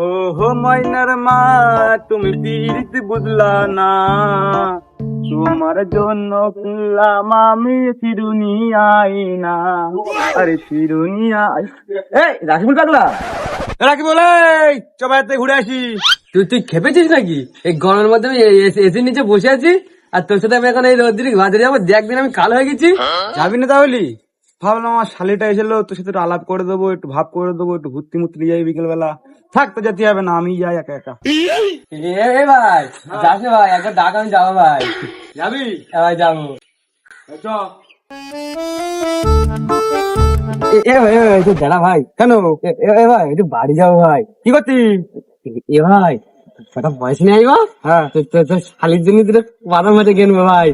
ওহো ময়নার মা তুমি পীড়িত বুঝলা না, তোমার জন্য পেলাম আমি চিরুনি আইনা। আরে চিরুনি এই রাকিবুল পাগলা, রাকিবুল এই চবাইতে ঘুরে আসি। তুই খেপেছিস নাকি? এই গরমের মধ্যে আমি এসির নিচে বসে আছি, আর তোর সাথে আমি এখন এই রোদ্রে বাজারে যাবো। একদিন আমি কালো হয়ে গেছি। যাবি না তাহলে? ভাবলাম আমার শালিটা এসেলো, তোর সাথে একটু আলাপ করে দেবো, একটু ভাব করে দেবো, একটু ভর্তি মুত্তি যাই বিকেল বেলা। থাক তো যেতে হবে না, আমি যাই একা একা। এ ভাই যাস না ভাই, একবার ডাক, আমি যাবো ভাই। যাবি? হ্যাঁ ভাই যাবো। দাঁড়া ভাই। কেন? এ ভাই একটু বাড়ি যাবো ভাই। কি করছিস? এ ভাই একটা পয়সা নিয়ে আইবা। হ্যাঁ তোর শালির জন্য তোর বাদাম মাঠে কিনবো ভাই।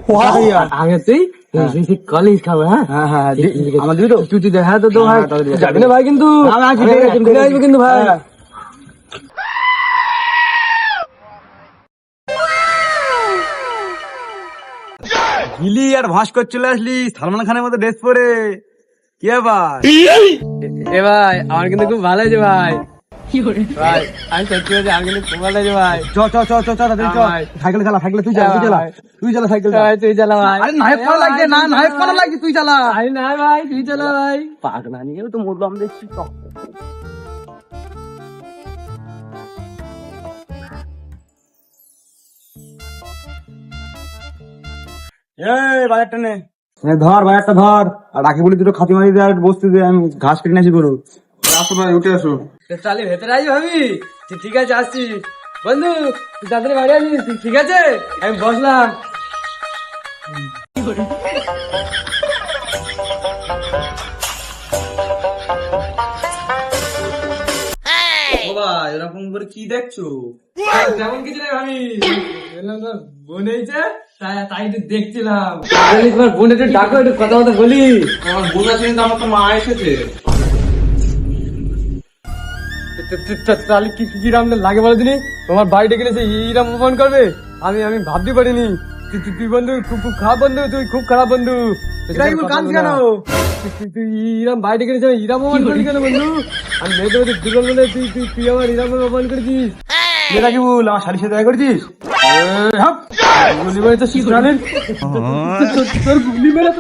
আগে তুই কলেজ খাবো। হ্যাঁ হ্যাঁ হ্যাঁ আমার দিবি তো? তুই দেখা তো ভাই। যাবি না ভাই? কিন্তু আসবো কিন্তু ভাই। গিলি আর ভাস করে চলে আসলি সালমান খানের মতো ড্রেস পরে, কি ব্যাপার? এ ভাই আমার কিন্তু খুব ভালো হয়েছে ভাই। ভাই আমি সত্যি বলছি, আমার কিন্তু খুব ভালো হয়েছে ভাই। চ চ চ চ চ সাইকেল চালা, সাইকেল তুই চালা, তুই চালা, তুই চালা সাইকেল। তুই চালা ভাই। আরে নায়ক করা লাগছে না, নায়ক করা লাগছে, তুই চালা। আরে না ভাই, তুই চালা ভাই। পাগলা নিয়েও তো মরলাম দেখছি। এই বাজারটা নে, ধর বাজারটা ধর, আর রাখি বলি দুটো খাতি মারি দে, আর বসতে দে, আমি ঘাস কেটে আসি করো। আসো ভাই, উঠে আসো। তাহলে ভেতরে আসবি ভাবি? ঠিক আছে আসছি। বন্ধু তুই তাড়াতাড়ি বাড়ি আসিস, ঠিক আছে? আমি বসলাম। এরকম করে কি দেখছো? তেমন কিছু নেই ভাবি, বোন হয়েছে তাই একটু দেখছিলাম। তোমার বোন একটু ডাকো, একটু কথা কথা বলি। আমার বোন আছে কিন্তু আমার তো মা এসেছে। তাহলে কি কিরাম লাগে বলো দিনি? তোমার বাড়িটা কিনেছে ইরাম অপমান করবে? আমি ভাবতে পারিনি। তুই বন্ধু খুব খারাপ বন্ধু, তুই খুব খারাপ বন্ধু। কেন? তুই ইরাম বাড়িটা কিনেছে, ইরাম অপমান করলি কেন বন্ধু? আমি মেয়েদের মধ্যে দুর্বল বলে তুই আমার ইরাম অপমান করেছিস। কি বল, আমার শাড়ির সাথে দেখা করেছিস? গুলি মেরে তো তোর গুলি মেরে